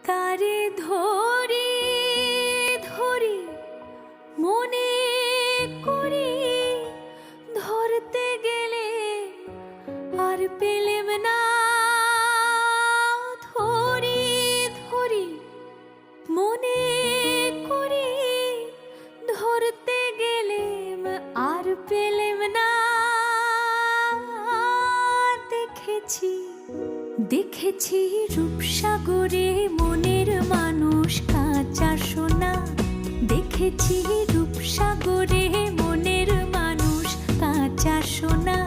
তারে ধরি ধরি মনে করি, ধরতে গেলে আর পেলেম না। ধরি ধরি মনে করি, ধরতে গেলেম আর পেলেম না। দেখেছি দেখেছি রূপসাগরে মনের মানুষ কাঁচা সোনা। দেখেছি রূপসাগরে মনের মানুষ কাঁচা সোনা।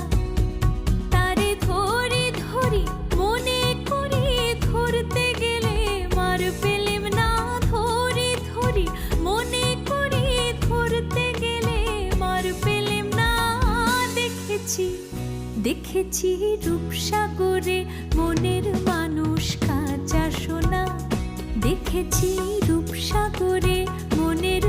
তারে ধরি ধরি মনে করি, ধরতে গেলে মার পেলেম না। ধরি ধরি মনে করি, ধরতে গেলে মার পেলেম না। দেখেছি দেখেছি রূপসাগরে মনের মানুষ কাঁচা সোনা। দেখেছি রূপসাগরে মনের